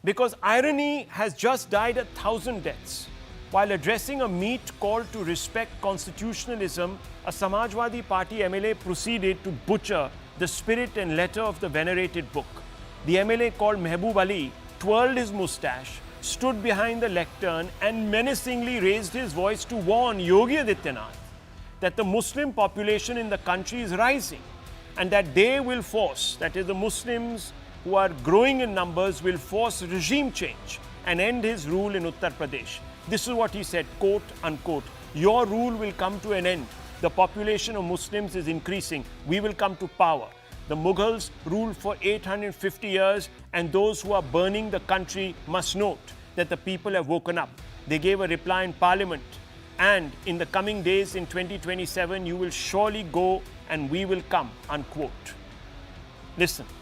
because irony has just died 1,000 deaths. While addressing a meet call to respect constitutionalism, a Samajwadi Party MLA proceeded to butcher the spirit and letter of the venerated book. The MLA, called Mehboob Ali, twirled his moustache, stood behind the lectern and menacingly raised his voice to warn Yogi Adityanath that the Muslim population in the country is rising and that they will force, that is, the Muslims who are growing in numbers will force regime change and end his rule in Uttar Pradesh. This is what he said, quote unquote, "Your rule will come to an end. The population of Muslims is increasing. We will come to power. The Mughals ruled for 850 years, and those who are burning the country must note that the people have woken up." They gave a reply in Parliament. And in the coming days in 2027, you will surely go and we will come, unquote. Listen.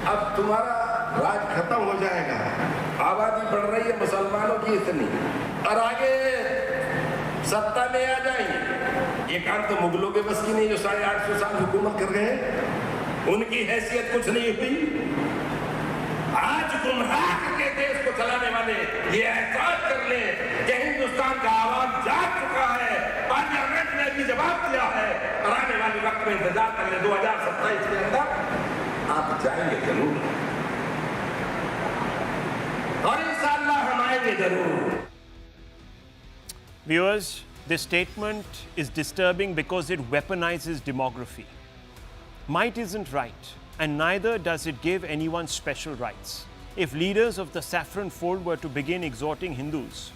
अब तुम्हारा राज खत्म हो जाएगा, आबादी बढ़ रही है मुसलमानों की इतनी, और आगे सत्ता में आ जाएंगे। ये काम तो मुगलों के बस की नहीं, जो 850 साल हुकूमत कर गए, उनकी हैसियत कुछ नहीं हुई। आज गुमराह करके देश को चलाने वाले ये एहसास कर ले कि हिंदुस्तान का आवाज जाग चुका है, पार्लियामेंट ने भी जवाब दिया है, और आने वाले वक्त में इंतजार कर ले, 2027 के अंदर आप जाएंगे जरूर, और इंशाअल्लाह हम आएंगे जरूर। Viewers, this statement is disturbing because it weaponizes demography. Might isn't right, and neither does it give anyone special rights. If leaders of the saffron fold were to begin exhorting Hindus,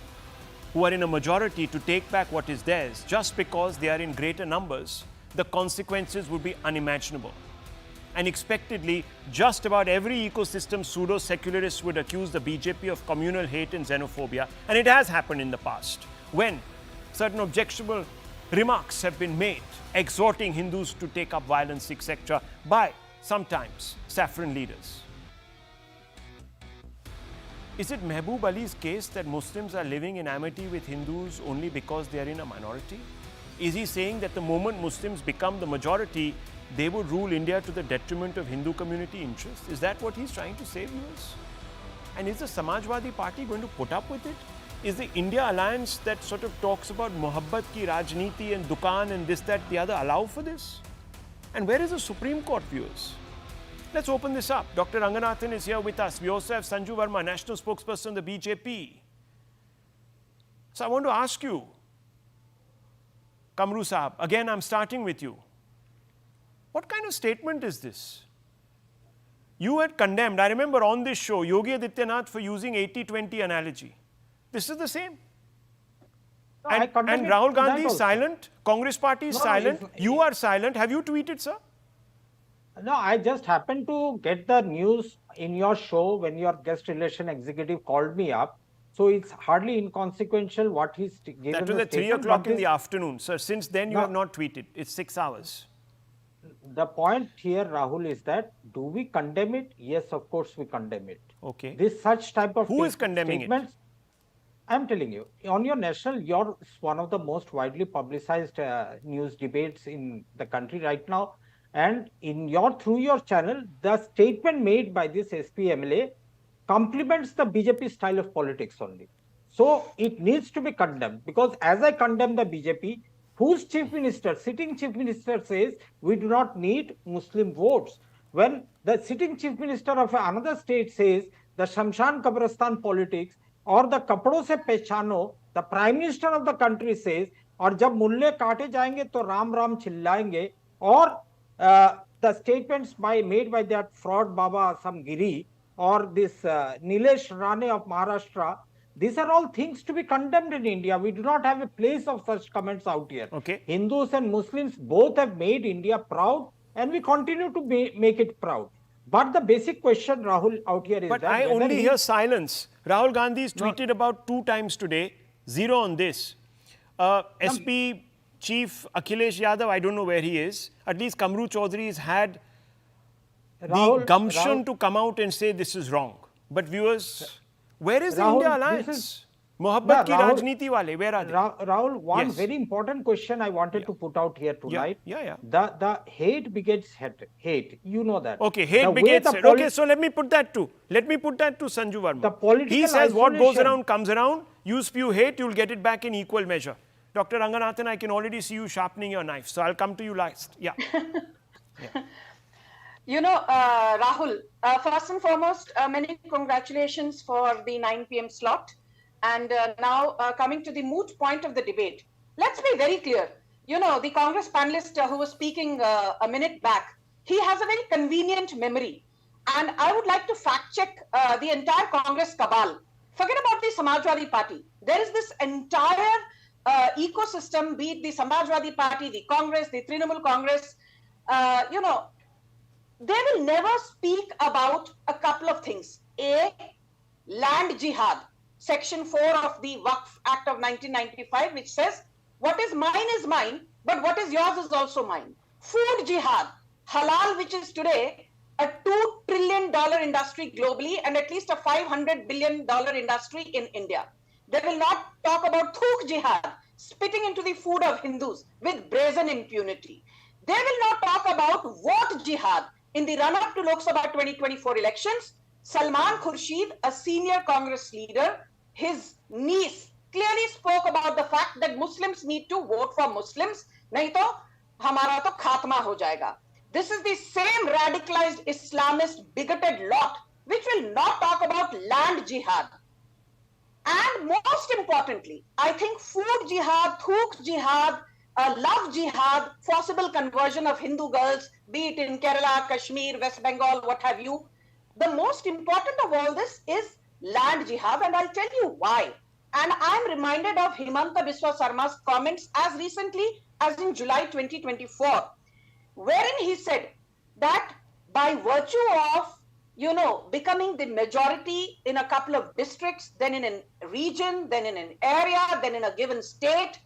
who are in a majority, to take back what is theirs just because they are in greater numbers, the consequences would be unimaginable. And expectedly, just about every ecosystem pseudo-secularists would accuse the BJP of communal hate and xenophobia, and it has happened in the past, when certain objectionable remarks have been made, exhorting Hindus to take up violence, etc., by sometimes saffron leaders. Is it Mehboob Ali's case that Muslims are living in amity with Hindus only because they are in a minority? Is he saying that the moment Muslims become the majority, they would rule India to the detriment of Hindu community interests? Is that what he's trying to say, viewers? And is the Samajwadi Party going to put up with it? Is the India alliance that sort of talks about Mohabbat ki Rajniti and Dukan and this, that, the other allow for this? And where is the Supreme Court, viewers? Let's open this up. Dr. Ranganathan is here with us. We also have Sanju Verma, national spokesperson of the BJP. So I want to ask you, Kamru Sahab, again I'm starting with you. What kind of statement is this? You had condemned, I remember on this show, Yogi Adityanath for using 80-20 analogy. This is the same. No, and Rahul Gandhi is silent, Congress party is silent, you are silent. Have you tweeted, sir? No, I just happened to get the news in your show when your guest relation executive called me up. So it's hardly inconsequential what he's given. That was at 3 o'clock in the afternoon, sir. Since then, you have not tweeted. It's 6 hours. The point here, Rahul, is that do we condemn it? Yes, of course we condemn it. Okay. This such type of Who is condemning it? I'm telling you, on your national, you're one of the most widely publicized news debates in the country right now. And through your channel, the statement made by this SP MLA complements the BJP style of politics only. So it needs to be condemned, because as I condemn the BJP, whose chief minister, sitting chief minister says we do not need Muslim votes, when the sitting chief minister of another state says the Shamshan Kabristan politics or the kapड़ों से पहचानो, the prime minister of the country says, और जब मुल्ले काटे जाएंगे तो Ram Ram चिल्लाएंगे, or the statements made by that fraud Baba Samgiri or this Nilesh Rane of Maharashtra, these are all things to be condemned in India. We do not have a place of such comments out here. Okay. Hindus and Muslims both have made India proud, and we continue to make it proud. But the basic question, Rahul, out here is but that... I only hear silence. Rahul Gandhi has tweeted about 2 times today, 0 on this. SP Chief Akhilesh Yadav, I don't know where he is. At least Kamru Chaudhary has had the gumption to come out and say this is wrong. But viewers, where is the India alliance? मोहब्बत की Rahul- राजनीति वाले, where are they? Rahul, one Yes. very important question I wanted to put out here tonight. Yeah. The hate begets hate. You know that. Okay, hate The way begets the hate. Okay, so let me put that to Sanju Verma. The political He says what goes isolation- around comes around. You spew hate, you'll get it back in equal measure. Dr. Ranganathan, I can already see you sharpening your knife. So I'll come to you last. Yeah. Rahul, first and foremost, many congratulations for the 9 p.m. slot. And now coming to the moot point of the debate, let's be very clear. The Congress panelist who was speaking a minute back, he has a very convenient memory. And I would like to fact check the entire Congress cabal. Forget about the Samajwadi Party. There is this entire ecosystem, be it the Samajwadi Party, the Congress, the Trinamool Congress, they will never speak about a couple of things. A, land jihad, Section 4 of the Waqf Act of 1995, which says, what is mine, but what is yours is also mine. Food jihad, halal, which is today a $2 trillion industry globally and at least a $500 billion industry in India. They will not talk about thuk jihad, spitting into the food of Hindus with brazen impunity. They will not talk about vote jihad. In the run-up to Lok Sabha 2024 elections, Salman Khurshid, a senior Congress leader, his niece clearly spoke about the fact that Muslims need to vote for Muslims, nahi to hamara to khatma ho jayega. This is the same radicalized Islamist bigoted lot which will not talk about land jihad. And most importantly, I think food jihad, thuk jihad, love jihad, forcible conversion of Hindu girls, be it in Kerala, Kashmir, West Bengal, what have you. The most important of all this is land jihad, and I'll tell you why. And I'm reminded of Himanta Biswa Sarma's comments as recently as in July 2024, wherein he said that by virtue of, becoming the majority in a couple of districts, then in a region, then in an area, then in a given state,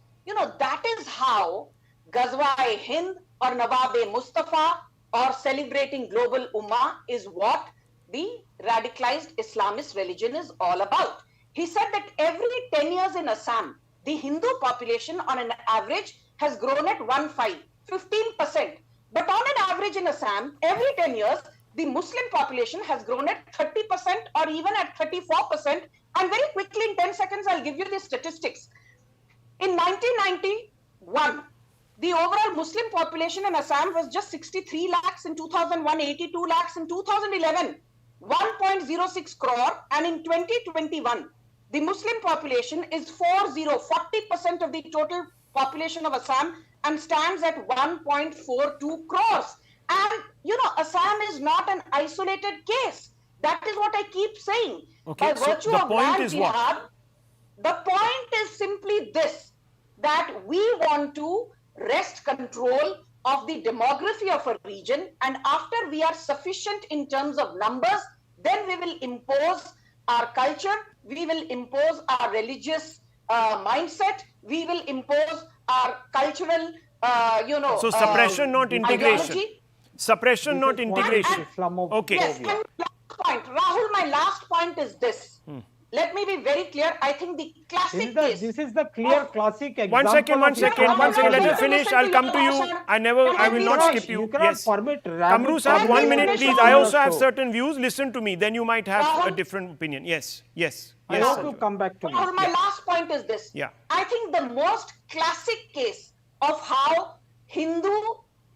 that is how Ghazwa-e-Hind or Nawab-e-Mustafa or celebrating global Ummah is what the radicalized Islamist religion is all about. He said that every 10 years in Assam, the Hindu population on an average has grown at 15%. But on an average in Assam, every 10 years, the Muslim population has grown at 30% or even at 34%. And very quickly, in 10 seconds, I'll give you the statistics. In 1991, the overall Muslim population in Assam was just 63 lakhs. In 2001, 82 lakhs. In 2011, 1.06 crore. And in 2021, the Muslim population is 40% of the total population of Assam and stands at 1.42 crores. And, Assam is not an isolated case. That is what I keep saying. Okay, By virtue so the of point land is jihad, what? the point is simply this, that we want to wrest control of the demography of a region, and after we are sufficient in terms of numbers, then we will impose our culture, we will impose our religious mindset, we will impose our cultural, So suppression, not integration. ideology. Suppression, not integration. Okay. Yes, and last point, Rahul, my last point is this. Let me be very clear. I think the classic case. This is the clear classic example. One second. One second. Let me finish. I'll come to you. I will not skip you. You cannot permit Kamru sahab, 1 minute, please. I also have certain views. Listen to me. Then you might have a different opinion. Yes. I hope you come back to me. Rahul, my last point is this. Yeah. I think the most classic case of how Hindu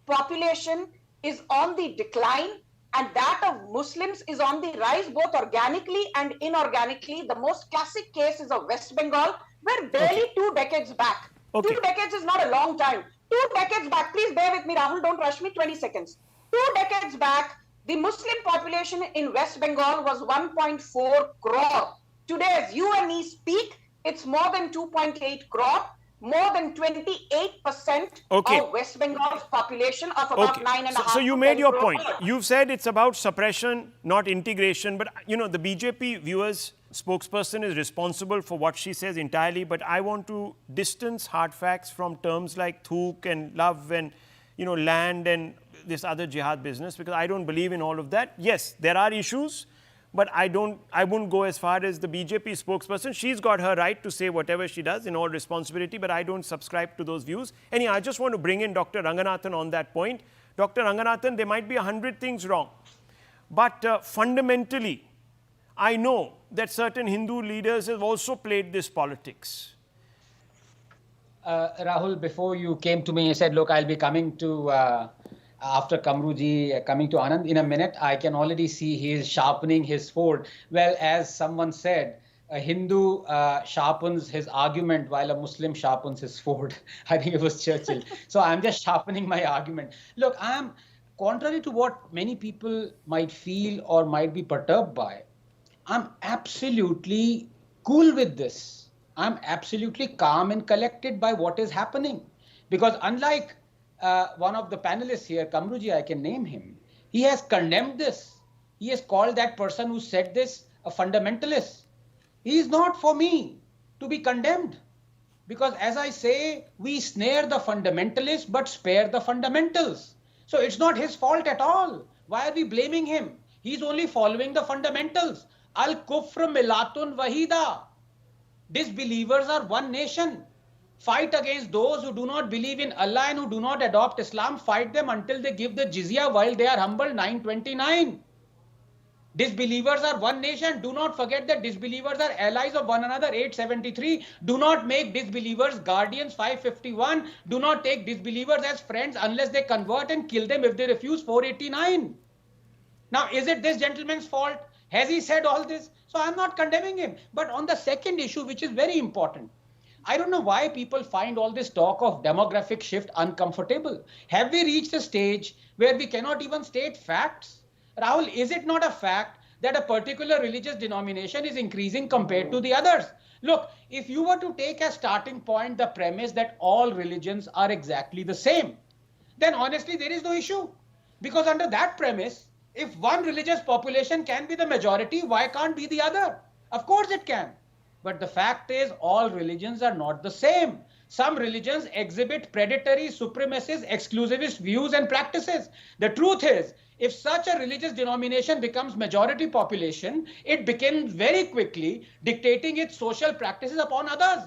population is on the decline and that of Muslims is on the rise, both organically and inorganically. The most classic case is of West Bengal, where barely 2 decades back. 2 decades is not a long time. 2 decades back, please bear with me, Rahul, don't rush me, 20 seconds. 2 decades back, the Muslim population in West Bengal was 1.4 crore. Today, as you and me speak, it's more than 2.8 crore. More than 28% of West Bengal's population of about 9.5. So you made your point. You've said it's about suppression, not integration. But, the BJP viewers spokesperson is responsible for what she says entirely. But I want to distance hard facts from terms like thuk and love and, land and this other jihad business, because I don't believe in all of that. Yes, there are issues. but I wouldn't go as far as the BJP spokesperson. She's got her right to say whatever she does in all responsibility, but I don't subscribe to those views. Anyhow, I just want to bring in Dr. Ranganathan on that point. Dr. Ranganathan, there might be 100 things wrong, but fundamentally, I know that certain Hindu leaders have also played this politics. Rahul, before you came to me, you said, look, I'll be coming to, after Kamruji, coming to Anand in a minute. I can already see he is sharpening his sword. Well, as someone said, a Hindu sharpens his argument while a Muslim sharpens his sword. I think it was Churchill. So I'm just sharpening my argument. Look, I'm contrary to what many people might feel or might be perturbed by. I'm absolutely cool with this. I'm absolutely calm and collected by what is happening. Because unlike one of the panelists here, Kamruji, I can name him, he has condemned this. He has called that person who said this a fundamentalist. He is not for me to be condemned. Because as I say, we snare the fundamentalists but spare the fundamentals. So it's not his fault at all. Why are we blaming him? He's only following the fundamentals. Al-Kufr Milatun Wahida. Disbelievers are one nation. Fight against those who do not believe in Allah and who do not adopt Islam. Fight them until they give the jizya while they are humble. 929. Disbelievers are one nation. Do not forget that disbelievers are allies of one another. 873. Do not make disbelievers guardians. 551. Do not take disbelievers as friends unless they convert and kill them if they refuse. 489. Now, is it this gentleman's fault? Has he said all this? So I'm not condemning him. But on the second issue, which is very important, I don't know why people find all this talk of demographic shift uncomfortable. Have we reached a stage where we cannot even state facts? Rahul, is it not a fact that a particular religious denomination is increasing compared to the others? Look, if you were to take as starting point the premise that all religions are exactly the same, then honestly, there is no issue. Because under that premise, if one religious population can be the majority, why can't be the other? Of course it can. But the fact is, all religions are not the same. Some religions exhibit predatory, supremacist, exclusivist views and practices. The truth is, if such a religious denomination becomes majority population, it becomes very quickly dictating its social practices upon others.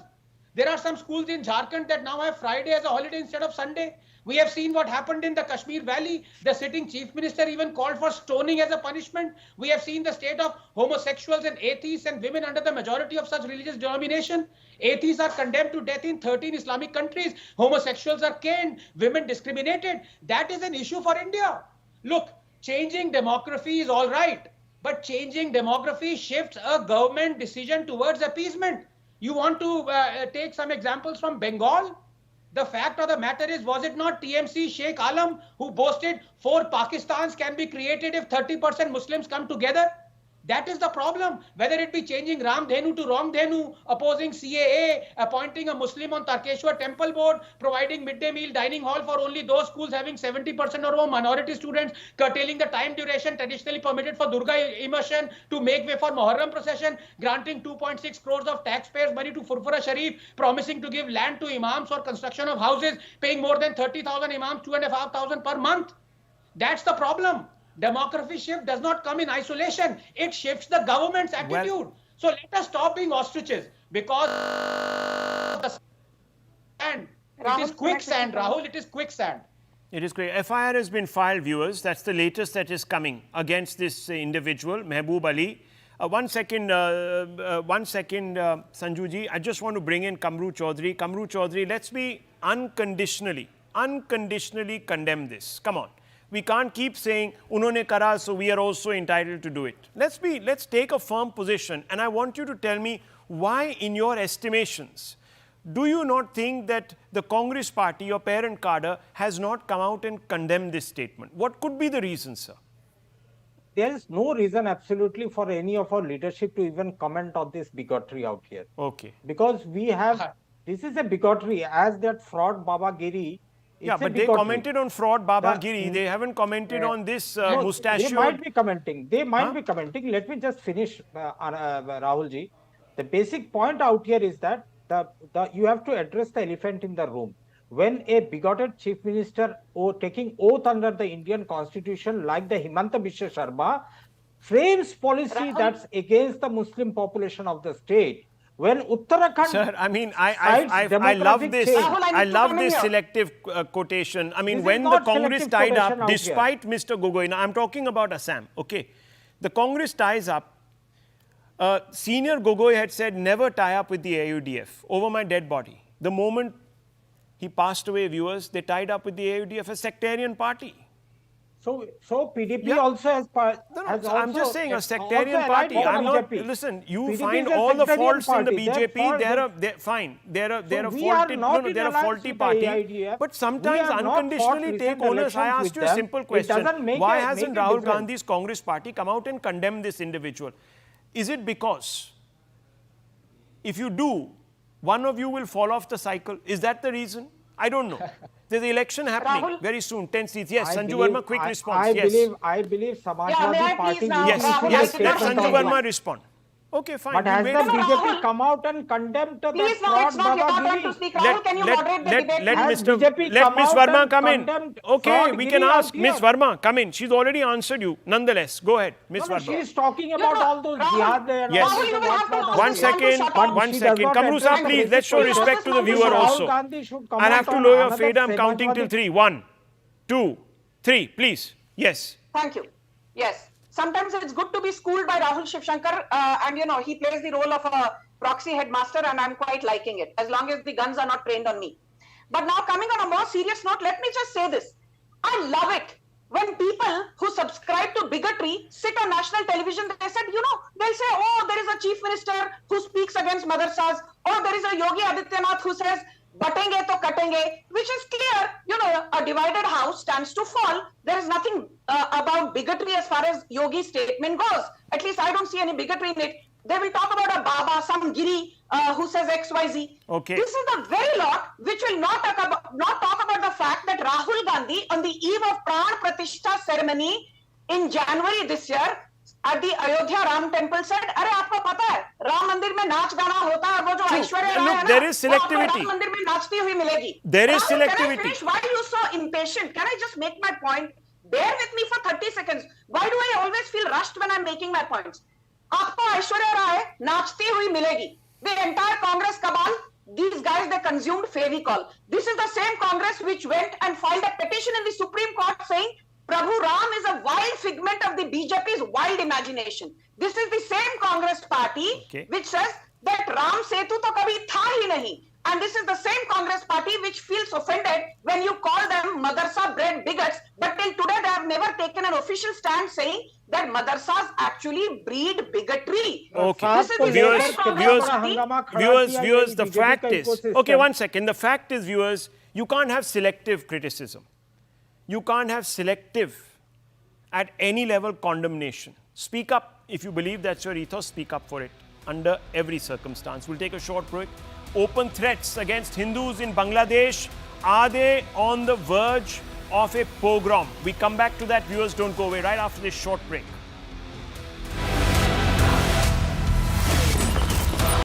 There are some schools in Jharkhand that now have Friday as a holiday instead of Sunday. We have seen what happened in the Kashmir Valley. The sitting chief minister even called for stoning as a punishment. We have seen the state of homosexuals and atheists and women under the majority of such religious denomination. Atheists are condemned to death in 13 Islamic countries. Homosexuals are caned, women discriminated. That is an issue for India. Look, changing demography is all right, but changing demography shifts a government decision towards appeasement. You want to take some examples from Bengal? The fact of the matter is, was it not TMC Sheikh Alam who boasted 4 Pakistans can be created if 30% Muslims come together? That is the problem. Whether it be changing Ram Dhenu to Wrong Dhenu, opposing CAA, appointing a Muslim on Tarkeshwar Temple Board, providing midday meal dining hall for only those schools having 70% or more minority students, curtailing the time duration traditionally permitted for Durga immersion to make way for Muharram procession, granting 2.6 crores of taxpayers' money to Furfura Sharif, promising to give land to imams for construction of houses, paying more than 30,000 imams, 2,500 per month. That's the problem. Demography shift does not come in isolation. It shifts the government's attitude. So let us stop being ostriches because it is quicksand, Rahul. It is quicksand. It is great. FIR has been filed, viewers. That's the latest that is coming against this individual, Mehboob Ali. One second, Sanjuji. I just want to bring in Kamru Chaudhary. Kamru Chaudhary, let's be unconditionally condemn this. Come on. We can't keep saying, unhone kara, so we are also entitled to do it. Let's take a firm position. And I want you to tell me why, in your estimations, do you not think that the Congress party, your parent cadre, has not come out and condemned this statement? What could be the reason, sir? There is no reason absolutely for any of our leadership to even comment on this bigotry out here. Okay. Because we have, this is a bigotry as that fraud Babagiri. Yeah, but they commented on fraud Babagiri. They haven't commented on this mustachioed. They might be commenting. They might be commenting. Let me just finish, Rahulji. The basic point out here is that you have to address the elephant in the room. When a bigoted chief minister taking oath under the Indian constitution like the Himanta Biswa Sharma frames policy Rahul- that's against the Muslim population of the state. When Uttarakhand, Sir, I mean, cites I love demographic this. change. Rahul, I need I to love come in this here. selective quotation. I mean, This is when the not Congress selective tied up, quotation out here. despite Mr. Gogoi, now I'm talking about Assam, okay? The Congress ties up. Senior Gogoi had said, never tie up with the AUDF over my dead body. The moment he passed away, viewers, they tied up with the AUDF, a sectarian party. So PDP Yeah. also has. No, has I'm also- just saying a also sectarian allied party. with the I'm not. BJP. Listen, you PDP find is a all the sectarian faults in the party. BJP. Therefore, They're fine. They're a we are faulty. not No, in they're a alliance faulty with the party. AIDF. But We sometimes have not unconditionally fought take recent onus. I elections asked you with a them. simple It question. doesn't make Why a- hasn't make a Rahul difference. Gandhi's Congress party come out and condemn this individual? Is it because if you do, one of you will fall off the cycle? Is that the reason? I don't know. There's an election happening Rahul? very soon, 10 seats. Yes, I Sanju believe- Verma, quick I- response. I yes. believe Yeah, may Samajwadi I Party. please now, Yes, Rahul, yes, I did let not Sanju say Verma anyone. respond. Okay, fine. But we'll has wait. the No, BJP Rahul. come out and condemned the Please, now fraud it's not your turn to Dadagiri? speak. Rahul, can you moderate the debate? Let Has Mr. BJP Let come Miss out Verma and come in. condemned Okay, we can fraud ask giri Miss out here? Verma. Come in. She's already answered you. Nonetheless, go ahead, Miss No, Verma. she is talking about know, all those Rahul, jihad and Yes. all Rahul, you the will have to whatnot. know One this man to second, shut But up. one she does second. not Kamrusa, address the please, let's show basic respect to the question. viewer Rahul also. Rahul Gandhi should come I'll out have to on lower your another fade. I'm counting till Samajwadi- 3. 1, 2, 3. Please. Yes. Thank you. Yes. Sometimes it's good to be schooled by Rahul Shivshankar, and you know, he plays the role of a proxy headmaster, and I'm quite liking it, as long as the guns are not trained on me. But now, coming on a more serious note, let me just say this. I love it when people who subscribe to bigotry sit on national television. They said, you know, they'll say, oh, there is a chief minister who speaks against madrasas, or there is a Yogi Adityanath who says, batenge to katenge, which is clear, you know, a divided house stands to fall. There is nothing about bigotry as far as Yogi's statement goes. At least I don't see any bigotry in it. They will talk about a Baba, some Giri who says XYZ. Okay. This is the very lot which will not talk about the fact that Rahul Gandhi, on the eve of Pran Pratishtha ceremony in January this year, at the Ayodhya Ram temple said, "अरे आपको पता है Ram मंदिर में नाच गाना होता है और वो जो True. ऐश्वर्या Look, राय है ना, there is वो आपको selectivity. राम मंदिर में नाचती हुई मिलेगी." There is Rahul, Can I selectivity. finish? Why are you so impatient? Can I just make my point? Bear with me for 30 seconds. Why do I always feel rushed when I'm making my points? आपको ऐश्वर्या राय नाचती हुई मिलेगी. The entire Congress cabal, these guys, they consumed Fevicol. This is the same Congress which went and filed a petition in the Supreme Court saying Prabhu Ram is a wild figment of the BJP's wild imagination. This is the same Congress party Okay. which says that Ram Setu to kabhi tha hi nahi. And this is the same Congress party which feels offended when you call them madarsa bred bigots. But till today they have never taken an official stand saying that madarsas actually breed bigotry. Okay. This is the Viewers, same Congress viewers, party. viewers, the fact is, okay, one second. The fact is, viewers, you can't have selective criticism. You can't have selective, at any level, condemnation. Speak up. If you believe that's your ethos, speak up for it under every circumstance. We'll take a short break. Open threats against Hindus in Bangladesh. Are they on the verge of a pogrom? We come back to that. Viewers, don't go away right after this short break.